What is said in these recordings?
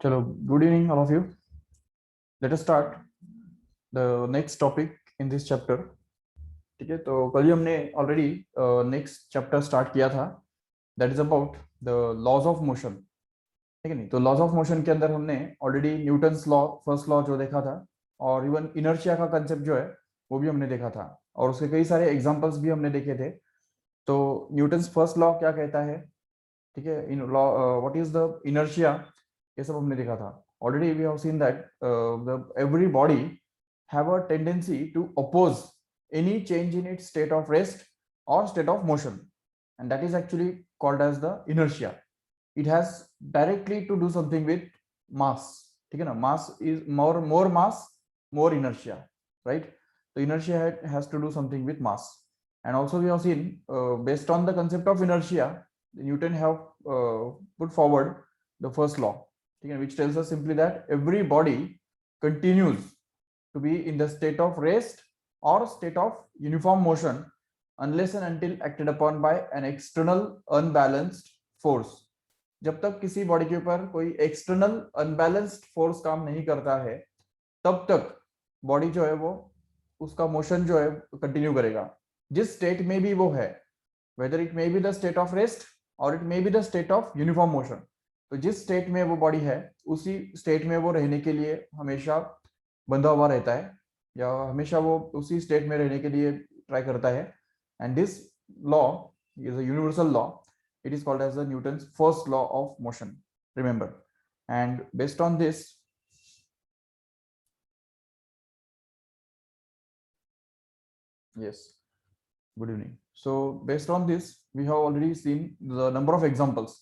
चलो, good evening all of you. Let us start the next topic in this chapter. ठीक है, तो कल ही हमने ऑलरेडी नेक्स्ट चैप्टर स्टार्ट किया था. That is about the laws of motion. ठीक है नहीं, तो लॉज ऑफ मोशन के अंदर हमने already Newton's law, first law जो देखा था, और इवन इनर्शिया का कंसेप्ट जो है वो भी हमने देखा था, और उसके कई सारे एग्जांपल्स भी हमने देखे थे. तो न्यूटन्स फर्स्ट लॉ क्या कहता है, ठीक है, in law what is the inertia, ये सब हमने देखा था. Already we have seen that every body have a tendency to oppose any change in its state of rest or state of motion, and that is actually called as the inertia. It has directly to do something with mass. ठीक है ना, mass is more mass, more inertia, right? So inertia has to do something with mass. And also we have seen, based on the concept of inertia, Newton have put forward the first law, which tells us simply that every body continues to be in the state of rest or state of uniform motion unless and until acted upon by an external unbalanced force. जब तक किसी body के ऊपर कोई external unbalanced force काम नहीं करता है, तब तक बॉडी जो है वो उसका मोशन जो है कंटिन्यू करेगा, जिस स्टेट में भी वो है, whether it may be the state of rest or it may be the state of uniform motion. तो जिस स्टेट में वो बॉडी है, उसी स्टेट में वो रहने के लिए हमेशा बंधा हुआ रहता है, या हमेशा वो उसी स्टेट में रहने के लिए ट्राई करता है. And this law is a universal law. It is called as the Newton's first law of motion, remember. And based on this, yes, good evening. So based on this we have already seen the number of examples,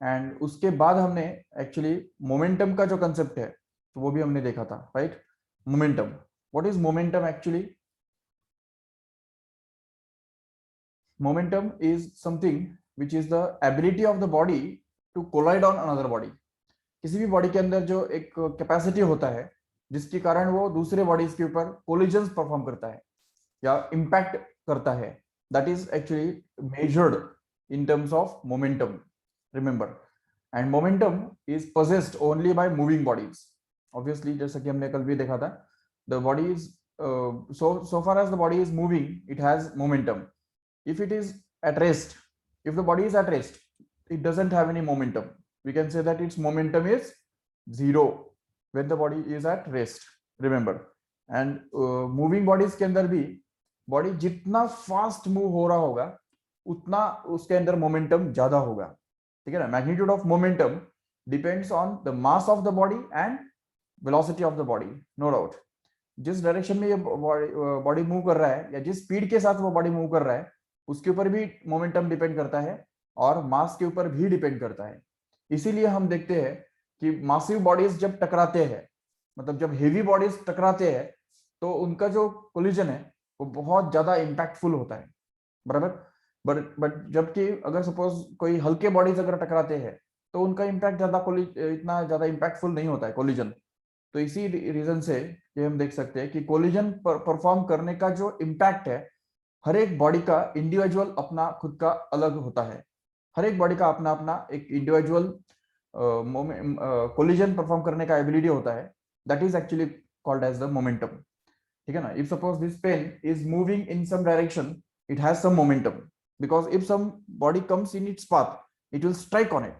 and उसके बाद हमने actually momentum का जो concept है तो वो भी हमने देखा था, right? Momentum, what is momentum actually? Momentum is something which is the ability of the body to collide on another body. किसी भी बॉडी के अंदर जो एक कैपेसिटी होता है जिसके कारण वो दूसरे बॉडीज के ऊपर कोलिजन्स परफॉर्म करता है या इम्पैक्ट करता है, that is actually measured in terms of momentum, remember. And momentum is possessed only by moving bodies, obviously. जैसा कि हमने कल भी देखा था, the body is so far as the body is moving, it has momentum. If it is at rest, if the body is at rest, it doesn't have any momentum. We can say that its momentum is zero when the body is at rest, remember. And moving bodies के अंदर भी body जितना fast move हो रहा होगा उतना उसके अंदर मोमेंटम ज्यादा होगा, ठीक है ना. Magnitude of momentum depends on the mass of the body and velocity of the body, no doubt. जिस डायरेक्शन में ये बॉडी मूव कर रहा है या जिस स्पीड के साथ वो बॉडी मूव कर रहा है उसके ऊपर भी मोमेंटम डिपेंड करता है और मास के ऊपर भी डिपेंड करता है. इसीलिए हम देखते हैं कि मासिव बॉडीज जब टकराते हैं, मतलब जब हेवी बॉडीज टकराते हैं, तो उनका जो कोलिजन है वो बहुत ज्यादा इंपैक्टफुल होता है, बराबर. बट जबकि अगर सपोज कोई हल्के बॉडीज अगर टकराते हैं तो उनका इम्पैक्ट ज्यादा इतना ज्यादा इम्पैक्टफुल नहीं होता है कोलिजन. तो इसी रीजन से ये हम देख सकते हैं कि कोलिजन परफॉर्म करने का जो इम्पैक्ट है, हर एक बॉडी का इंडिविजुअल अपना खुद का अलग होता है. हर एक बॉडी का अपना अपना एक इंडिविजुअल कोलिजन परफॉर्म करने का एबिलिटी होता है. That is actually called as the momentum, ठीक है ना. If suppose this pen is moving in some direction, it has some momentum, because if some body comes in its path, it will strike on it.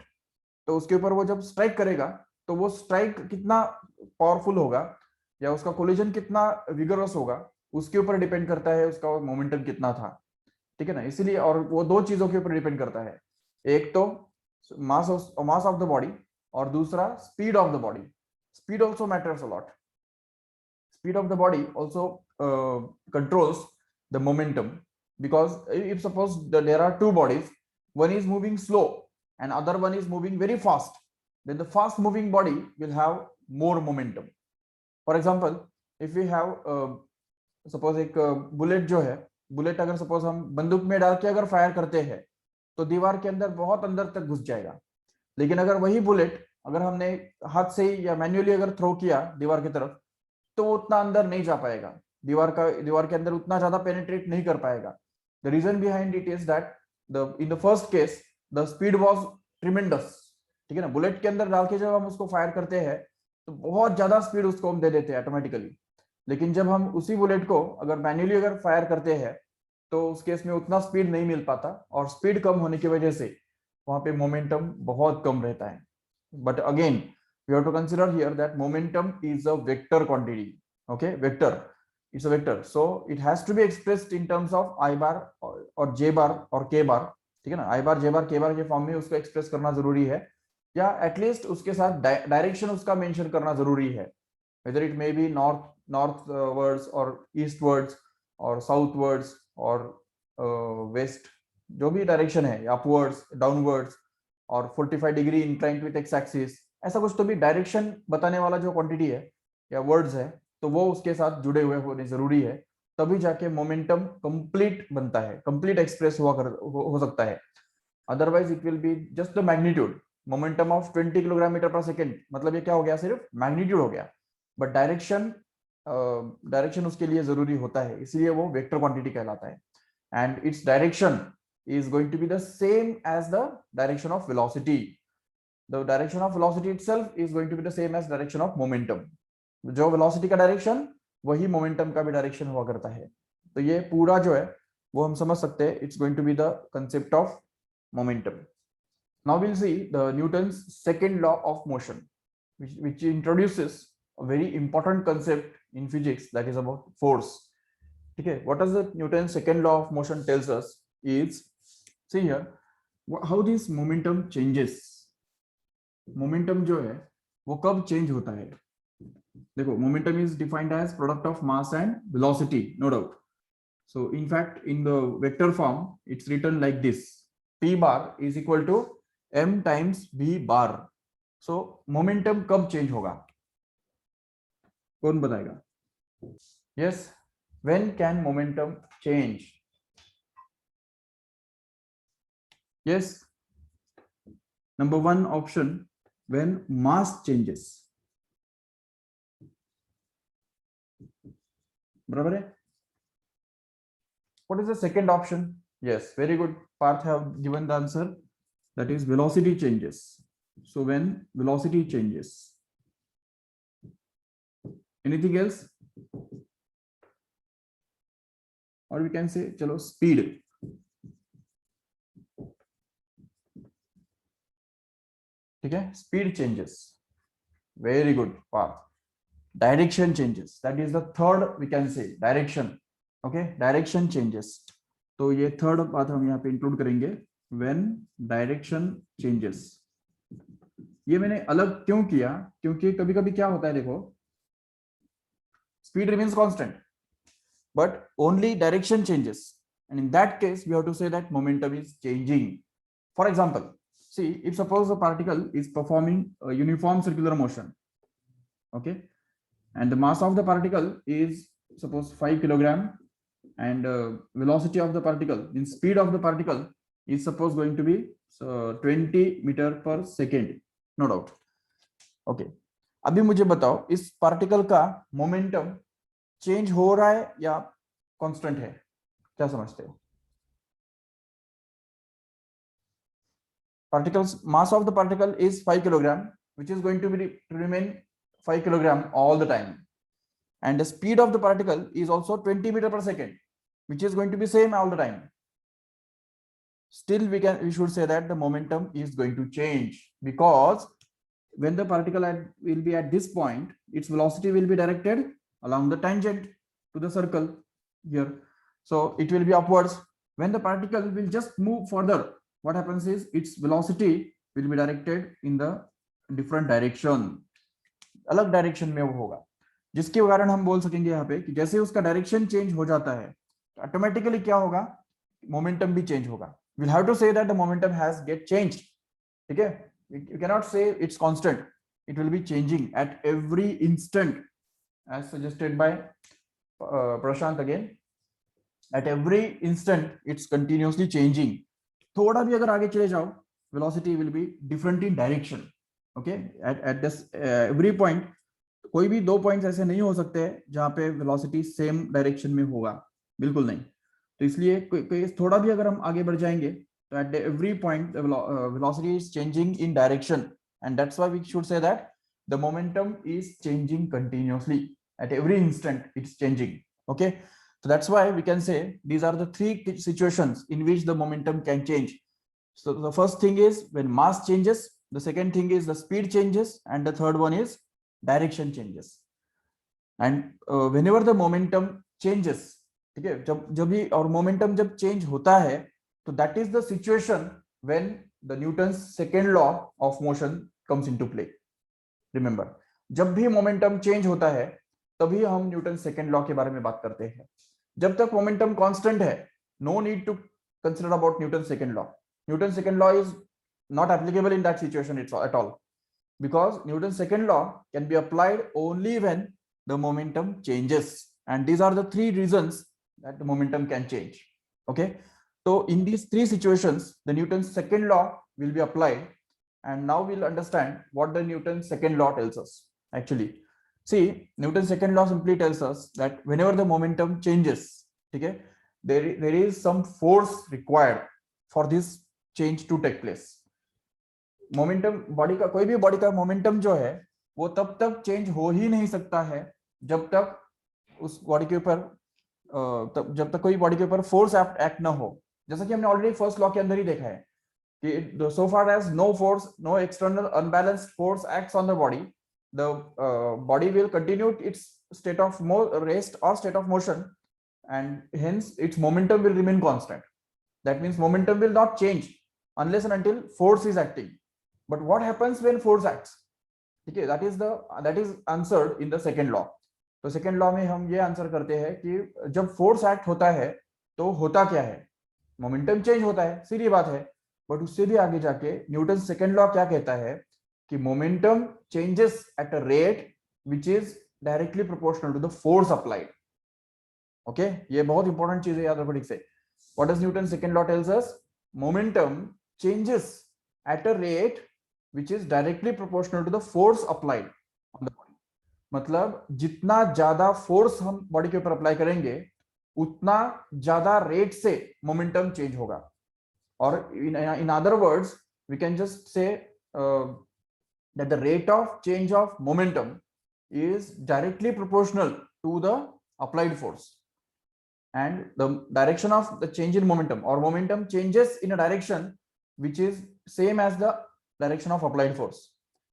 तो उसके ऊपर वो जब strike करेगा तो वो स्ट्राइक कितना पावरफुल होगा या उसका कोलिजन कितना विगरस होगा उसके ऊपर डिपेंड करता है उसका मोमेंटम कितना था, ठीक है ना. इसीलिए, और वो दो चीजों के ऊपर डिपेंड करता है, एक तो मास ऑफ द बॉडी और दूसरा speed of the body. Speed also matters a lot. Speed of the body also controls the momentum, because if suppose there are two bodies, one is moving slow and other one is moving very fast, then the fast moving body will have more momentum. For example, if we have suppose एक bullet जो है, bullet अगर suppose हम बंदूक में डाल के अगर फायर करते हैं तो दीवार के अंदर बहुत अंदर तक घुस जाएगा. लेकिन अगर वही बुलेट अगर हमने हाथ से या मैन्युअली अगर थ्रो किया दीवार की तरफ तो वो उतना अंदर नहीं जा पाएगा, दीवार के अंदर उतना ज्यादा पेनिट्रेट नहीं कर पाएगा. The reason behind it is that in the first case the speed was tremendous, ठीक है ना। बुलेट के अंदर डाल के जब हम उसको फायर करते हैं तो बहुत ज्यादा स्पीड उसको हम दे देते हैं ऑटोमेटिकली, लेकिन जब हम उसी बुलेट को अगर मैन्युअली अगर फायर करते हैं तो उस केस में उतना स्पीड नहीं मिल पाता, और स्पीड कम होने की वजह से वहां पे मोमेंटम बहुत कम रहता है। But again we have to consider here that momentum is a vector quantity, okay, vector, it's a vector, so it has to be expressed in terms of I bar और जे बार और के बार, ठीक है ना। आई बार जे बार के बार के फॉर्म में उसको एक्सप्रेस करना जरूरी है, या एटलीस्ट उसके साथ डायरेक्शन उसका मेंशन करना जरूरी है, whether it may be northwards or eastwards or southwards or west, जो भी डायरेक्शन है, अपवर्ड्स डाउनवर्ड्स और 45 degree inclined with x axis, ऐसा कुछ तो भी डायरेक्शन बताने वाला जो क्वांटिटी है या वर्ड्स है तो वो उसके साथ जुड़े हुए होने जरूरी है, तभी जाके मोमेंटम कंप्लीट बनता है, कंप्लीट एक्सप्रेस हो सकता है। Otherwise it will be just the magnitude, momentum of 20 kilogram metre per second, मतलब ये क्या हो गया, सिर्फ मैग्नीट्यूड हो गया, बट डायरेक्शन उसके लिए जरूरी होता है, इसलिए वो वेक्टर क्वांटिटी कहलाता है। And its direction is going to be the same as the direction of velocity. The direction of velocity itself is going to be the same as direction of momentum. जो velocity का direction वही momentum का भी direction हुआ करता है। तो ये पूरा जो है वो हम समझ सकते हैं, it's going to be the concept of momentum. Now we'll see the Newton's second law of motion, which introduces a very important concept in physics, that is about force. Okay, what does the Newton's second law of motion tells us is, see here, how this momentum changes. Momentum जो है वो कब change होता है? देखो, momentum is defined as product of mass and velocity, no doubt. So in fact, in the vector form, it's written like this: P bar is equal to m times v bar. So momentum कब change होगा? कौन बताएगा? Yes, when can momentum change? Yes, number one option, when mass changes. बराबर है? What is the second option? Yes, very good. Parth have given the answer. That is velocity changes. So when velocity changes. Anything else? Or we can say, chalo, speed. ठीक है, speed changes. Very good, Parth. Direction changes. That is the third, we can say, direction. Okay, direction changes. तो ये third बात हम यहाँ पे include करेंगे, when direction changes. ये मैंने अलग क्यों किया, क्योंकि कभी कभी क्या होता है, देखो, speed remains constant but only direction changes, and in that case we have to say that momentum is changing. For example, see, if suppose a particle is performing a uniform circular motion, okay, and the mass of the particle is suppose 5 kilogram, and velocity of the particle, in speed of the particle, is suppose going to be 20 meter per second, no doubt. Okay, अभी मुझे बताओ, इस particle का momentum change हो रहा है या constant है? क्या समझते हो? Particles mass of the particle is 5 kilogram, which is going to be to remain 5 kilogram all the time, and the speed of the particle is also 20 meter per second, which is going to be same all the time. Still we should say that the momentum is going to change, because when the particle will be at this point, its velocity will be directed along the tangent to the circle here, so it will be upwards. When the particle will just move further, what happens is its velocity will be directed in the different direction, अलग direction में वो होगा, जिसके कारण हम बोल सकेंगे यहाँ पे कि जैसे उसका डायरेक्शन चेंज हो जाता है, ऑटोमेटिकली क्या होगा, मोमेंटम भी चेंज होगा. we'll have to say that the momentum has get changed. ठीक है, you cannot say it's constant, it will be changing at every instant, as suggested by Prashant again. At every instant it's continuously changing. थोड़ा भी अगर आगे चले जाओ, velocity will be different in direction. Okay, at this every point, कोई भी दो points ऐसे नहीं हो सकते जहां पे वेलोसिटी सेम डायरेक्शन में होगा, बिल्कुल नहीं. तो इसलिए थोड़ा भी अगर हम आगे बढ़ जाएंगे तो at every point velocity is changing in direction, and that's why we should say that the momentum is changing continuously. At every instant it's changing. Okay, so that's why we can say these are the three situations in which the momentum can change. So the first thing is when mass changes, the second thing is the speed changes, and the third one is direction changes. And whenever the momentum changes, ठीक है, जब भी और momentum जब change होता है, तो that is the situation when the Newton's second law of motion comes into play. Remember, जब भी मोमेंटम चेंज होता है तभी हम न्यूटन सेकेंड लॉ के बारे में बात करते हैं. जब तक मोमेंटम कांस्टेंट है, no need to consider about Newton second law. Newton second law is not applicable in that situation at all, because Newton's second law can be applied only when the momentum changes, and these are the three reasons that the momentum can change. Okay, so in these three situations the Newton's second law will be applied, and now we'll understand what the Newton's second law tells us. Actually, see, Newton's second law simply tells us that whenever the momentum changes, okay, there is some force required for this change to take place. Momentum body का, कोई भी body का momentum जो है वो तब तक change हो ही नहीं सकता है जब तक उस बॉडी के ऊपर जब तक कोई बॉडी के ऊपर फोर्स एक्ट ना हो. जैसा कि हमने ऑलरेडी फर्स्ट लॉ के अंदर ही देखा है कि so far as no force, no external unbalanced force acts on the body, the body will continue its state of rest और state of motion, and hence its momentum will remain constant. That means momentum will not change unless and until force is acting. But what happens when force acts? Okay, that is answered in the second law. तो second law में हम ये answer करते हैं कि जब force act होता है तो होता क्या है, मोमेंटम चेंज होता है, सीधी बात है. बट उससे भी आगे जाके न्यूटन सेकेंड लॉ क्या कहता है कि momentum changes at a rate which is directly proportional to the force applied. Okay, ये बहुत इंपॉर्टेंट चीज है, याद रखो ठीक से. What does Newton second law tells us? Momentum changes at a rate which is directly proportional to the force applied on the body. मतलब जितना ज्यादा फोर्स हम बॉडी के ऊपर अप्लाई करेंगे उतना ज्यादा रेट से मोमेंटम चेंज होगा. और in other words we can just say that the rate of change of momentum is directly proportional to the applied force, and the direction of the change in momentum or momentum changes in a direction which is same as the direction of applied force.